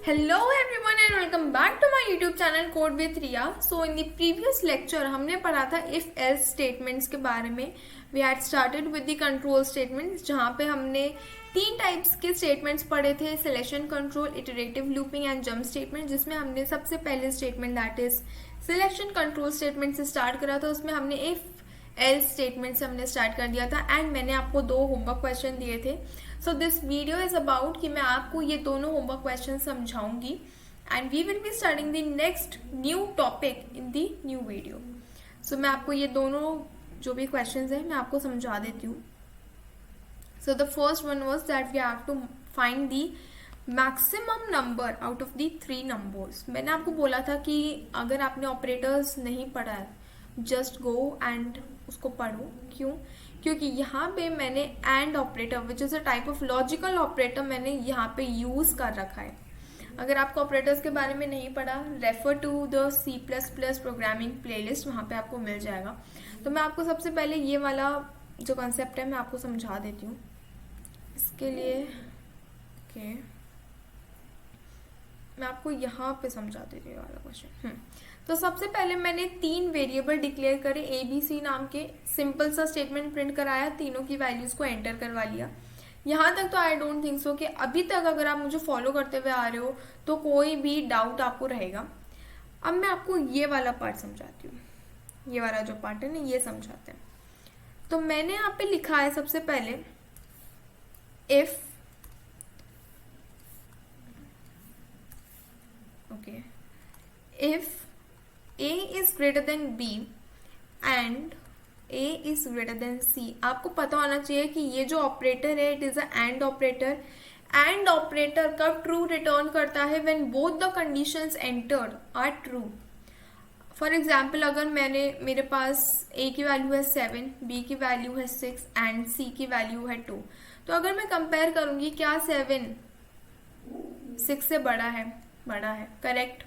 Hello everyone and welcome back to my YouTube channel Code with Riya. So in the previous lecture हमने पढ़ा था if else statements के बारे में. We had started with the control statements जहाँ पे हमने तीन टाइप्स के स्टेटमेंट्स पढ़े थे, selection control, iterative looping and jump statement, जिसमें हमने सबसे पहले statement that is selection control statement से स्टार्ट करा था. उसमें हमने इफ एल्स स्टेटमेंट से हमने स्टार्ट कर दिया था एंड मैंने आपको दो होमवर्क क्वेश्चन दिए थे. So this video is about कि मैं आपको ये दोनों होमवर्क क्वेश्चन समझाऊंगी and we will be starting the next new topic in the new video. So मैं आपको ये दोनों जो भी क्वेश्चंस हैं मैं आपको समझा देती हूँ. So the first one was that we have to find the maximum number out of the three numbers. मैंने आपको बोला था कि अगर आपने ऑपरेटर्स नहीं पढ़ा है जस्ट गो एंड उसको पढ़ो. क्यों? क्योंकि यहाँ पे मैंने and operator which is a type of logical operator मैंने यहाँ पे यूज़ कर रखा है. अगर आपको ऑपरेटर्स के बारे में नहीं पढ़ा, refer to the C++ programming playlist, वहाँ पे आपको मिल जाएगा. तो मैं आपको सबसे पहले ये वाला जो कॉन्सेप्ट है मैं आपको समझा देती हूँ. इसके लिए ओके मैं आपको यहाँ पे समझा देती हूँ वाला क्वेश्चन. तो सबसे पहले मैंने तीन वेरिएबल डिक्लेयर करे ABC नाम के. सिंपल सा स्टेटमेंट प्रिंट कराया, तीनों की वैल्यूज को एंटर करवा लिया. यहाँ तक तो आई डोंट थिंक सो कि अभी तक अगर आप मुझे फॉलो करते हुए आ रहे हो तो कोई भी डाउट आपको रहेगा. अब मैं आपको ये वाला पार्ट समझाती हूँ. ये वाला जो पार्ट है ना ये समझाते हैं. तो मैंने यहाँ पे लिखा है सबसे पहले if okay if A is greater than B and A is greater than C. आपको पता होना चाहिए कि ये जो ऑपरेटर है it is a and operator. And operator कब ट्रू रिटर्न करता है? When both the conditions entered are true. For example अगर मेरे पास A की वैल्यू है 7, B की वैल्यू है 6 एंड C की वैल्यू है 2, तो अगर मैं कंपेयर करूंगी क्या 7 6 से बड़ा है? करेक्ट.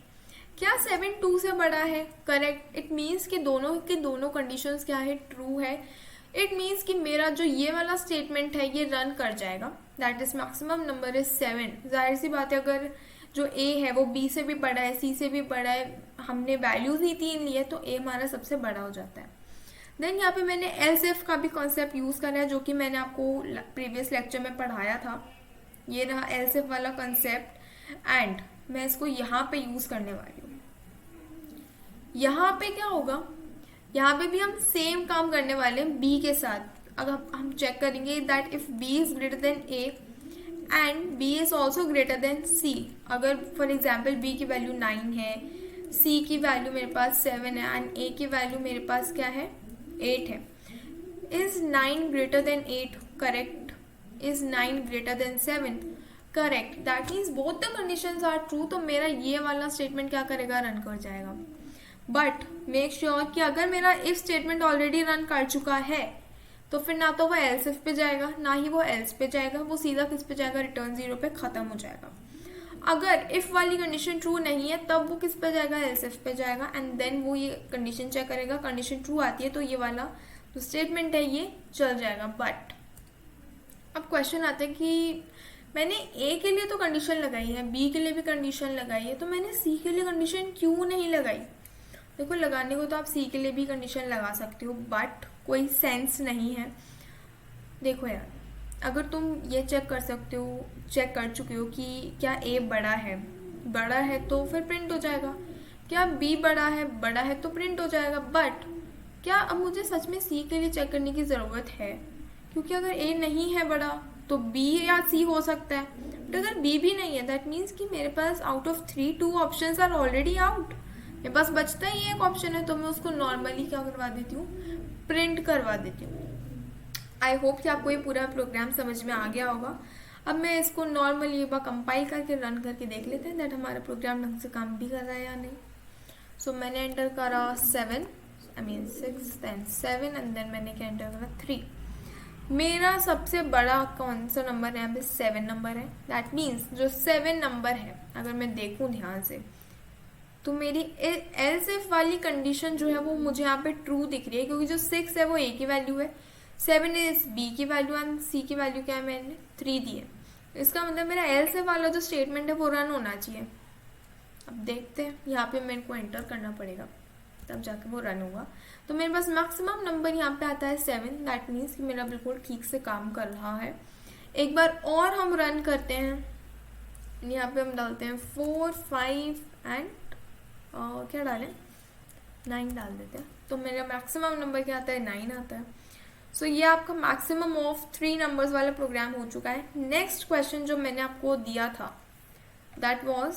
क्या 7 2 से बड़ा है? करेक्ट. इट मीन्स कि दोनों के दोनों कंडीशंस क्या है? ट्रू है. इट मीन्स कि मेरा जो ये वाला स्टेटमेंट है ये रन कर जाएगा. That is maximum number is 7. जाहिर सी बात है अगर जो A है वो B से भी बड़ा है, C से भी बड़ा है, हमने वैल्यूज ही तीन ली है तो A हमारा सबसे बड़ा हो जाता है. देन यहाँ पे मैंने एल्स इफ का भी कॉन्सेप्ट यूज करा है जो कि मैंने आपको प्रीवियस लेक्चर में पढ़ाया था. ये रहा एल्स इफ वाला कॉन्सेप्ट एंड मैं इसको यहाँ पे यूज करने वाली हूँ. यहाँ पे क्या होगा? यहाँ पे भी हम सेम काम करने वाले हैं B के साथ. अगर हम चेक करेंगे that if B is greater than A and B is also greater than C. अगर फॉर एग्जाम्पल B की वैल्यू 9 है, C की वैल्यू मेरे पास 7 है एंड A की वैल्यू मेरे पास क्या है? 8 है. Is 9 greater than 8? Correct. Is 9 greater than 7? Correct. That means both the conditions are true. तो मेरा ये वाला स्टेटमेंट क्या करेगा? रन कर जाएगा. बट मेक श्योर कि अगर मेरा इफ स्टेटमेंट ऑलरेडी रन कर चुका है तो फिर ना तो वो एल्स इफ पे जाएगा ना ही वो एल्स पे जाएगा, वो सीधा किस पे जाएगा? रिटर्न 0 पे खत्म हो जाएगा. अगर इफ वाली कंडीशन ट्रू नहीं है तब वो किस पे जाएगा? एल्स इफ पे जाएगा एंड देन वो ये कंडीशन चेक करेगा. कंडीशन ट्रू आती है तो ये वाला जो स्टेटमेंट है ये चल जाएगा. बट अब क्वेश्चन आता है कि मैंने A के लिए तो कंडीशन लगाई है, B के लिए भी कंडीशन लगाई है, तो मैंने C के लिए कंडीशन क्यों नहीं लगाई? देखो लगाने को तो आप C के लिए भी कंडीशन लगा सकते हो बट कोई सेंस नहीं है. देखो यार, अगर तुम ये चेक कर चुके हो कि क्या A बड़ा है तो फिर प्रिंट हो जाएगा. क्या B बड़ा है तो प्रिंट हो जाएगा. बट क्या अब मुझे सच में C के लिए चेक करने की ज़रूरत है? क्योंकि अगर A नहीं है बड़ा तो B या C हो सकता है. बट अगर B भी नहीं है दैट मीन्स कि मेरे पास out of 3 2 options are already out. मेरे पास बचता ही एक ऑप्शन है तो मैं उसको नॉर्मली क्या करवा देती हूँ? प्रिंट करवा देती हूँ. आई होप कि आपको ये पूरा प्रोग्राम समझ में आ गया होगा. अब मैं इसको नॉर्मली एक बार कंपाइल करके रन करके देख लेते हैं दैट हमारा प्रोग्राम ढंग से काम भी कर रहा है या नहीं. सो मैंने एंटर करा 6 देन 7 एंड देन मैंने क्या एंटर करा 3. मेरा सबसे बड़ा कौन सा नंबर है? यहाँ पे 7 नंबर है. दैट मीन्स जो 7 नंबर है अगर मैं देखूँ ध्यान से तो मेरी एल्स इफ वाली कंडीशन जो है वो मुझे यहाँ पे ट्रू दिख रही है क्योंकि जो 6 है वो A की वैल्यू है, 7 इज B की वैल्यू एंड C की वैल्यू क्या है? मैंने 3 दी है. इसका मतलब मेरा एल से वाला जो स्टेटमेंट है वो रन होना चाहिए। अब देखते हैं, यहाँ पे मेरे को एंटर करना पड़ेगा तब जाके वो रन होगा। तो मेरे पास मैक्सिमम नंबर यहाँ पे आता है 7, दैट मीन्स कि मेरा बिल्कुल ठीक से काम कर रहा है। एक बार और हम रन करते हैं, यहाँ पे हम डालते हैं 4, 5 एंड क्या डालें, 9 डाल देते हैं। तो मेरा मैक्सिमम नंबर क्या आता है, 9 आता है। सो ये आपका मैक्सिमम ऑफ 3 नंबर्स वाला प्रोग्राम हो चुका है। नेक्स्ट क्वेश्चन जो मैंने आपको दिया था that was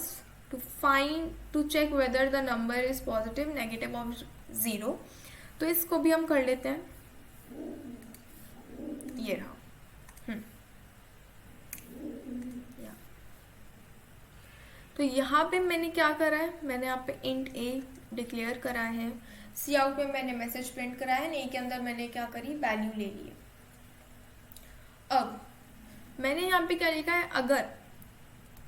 to check whether the number is positive, negative और 0। तो इसको भी हम कर लेते हैं, ये रहा। तो यहाँ पे मैंने क्या करा है, मैंने यहाँ पे इंट ए डिक्लेयर करा है, सी आउट में मैंने मैसेज प्रिंट करा है, ए के अंदर मैंने क्या करी, वैल्यू ले ली है। अब मैंने यहाँ पे क्या लिखा है, अगर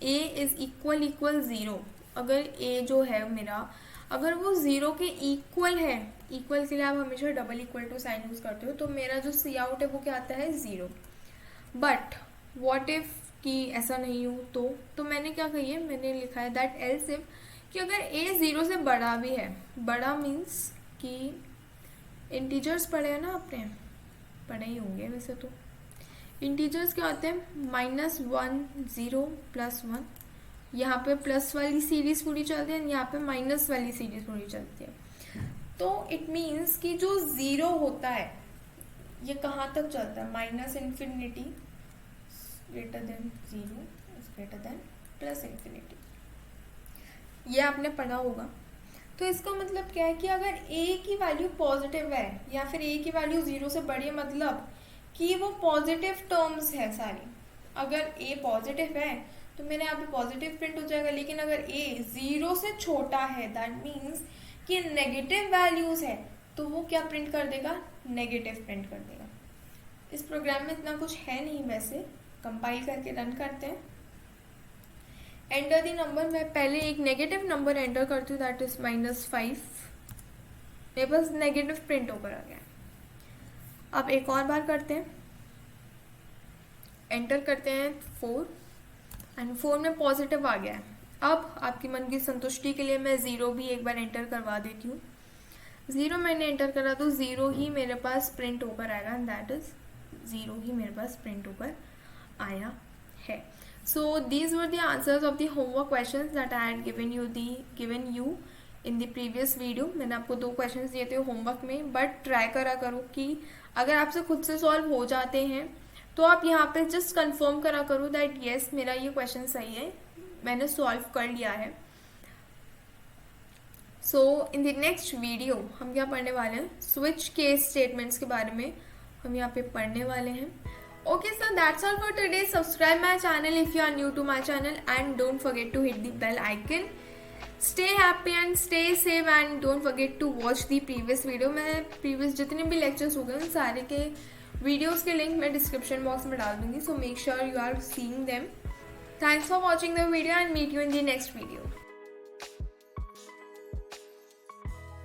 a इज इक्वल 0, अगर a जो है मेरा अगर वो 0 के इक्वल है, इक्वल के लिए आप हमेशा double equal to sign use करते हो, तो मेरा जो सी आउट है वो क्या आता है, 0। बट व्हाट इफ कि ऐसा नहीं हो तो मैंने क्या कही है, मैंने लिखा है दैट एल्स इफ कि अगर a 0 से बड़ा भी है, बड़ा मीन्स कि इंटीजर्स पढ़े हैं ना, आपने पढ़े ही होंगे वैसे तो। इंटीजर्स क्या होते हैं, -1, 0, +1। यहाँ पे प्लस वाली सीरीज पूरी चलती है, यहाँ पे माइनस वाली सीरीज पूरी चलती है। तो इट मीन्स कि जो 0 होता है ये कहाँ तक चलता है, -∞ greater than 0 is greater than +∞। ये आपने पढ़ा होगा। तो इसका मतलब क्या है कि अगर a की वैल्यू पॉजिटिव है या फिर a की वैल्यू 0 से बड़ी है, मतलब कि वो पॉजिटिव टर्म्स है सारी। अगर a पॉजिटिव है तो मेरे यहाँ पे पॉजिटिव प्रिंट हो जाएगा, लेकिन अगर a 0 से छोटा है दैट मीन्स कि नेगेटिव वैल्यूज है, तो वो क्या प्रिंट कर देगा, नेगेटिव प्रिंट कर देगा। इस प्रोग्राम में इतना कुछ है नहीं वैसे, कंपाइल करके रन करते हैं। एंटर द नंबर, मैं पहले एक नेगेटिव नंबर एंटर करती हूँ दैट इज -5, मेरे पास नेगेटिव प्रिंट होकर आ गया। अब एक और बार करते हैं, एंटर करते हैं 4 एंड 4 में पॉजिटिव आ गया है। अब आपकी मन की संतुष्टि के लिए मैं 0 भी एक बार एंटर करवा देती हूँ। 0 मैंने एंटर करा तो 0 ही मेरे पास प्रिंट होकर आएगा, एंड दैट इज 0 ही मेरे पास प्रिंट होकर आया है। So these were the answers of the homework questions that I had given you in the previous video. मैंने आपको 2 questions दिए थे होमवर्क में, बट ट्राई करा करो कि अगर आपसे खुद से सॉल्व हो जाते हैं तो आप यहाँ पे जस्ट कंफर्म करा करो दैट यस मेरा ये क्वेश्चन सही है, मैंने सॉल्व कर लिया है। सो इन द नेक्स्ट वीडियो हम क्या पढ़ने वाले हैं, स्विच केस स्टेटमेंट्स के बारे में हम यहाँ पे पढ़ने वाले हैं। Okay, so that's all for today. Subscribe my channel if you are new to my channel and don't forget to hit the bell icon. Stay happy and stay safe and don't forget to watch the previous video. मैं previous जितने भी lectures हो गए उन सारे के videos के link मैं description box में डाल दूँगी, so make sure you are seeing them. Thanks for watching the video and meet you in the next video.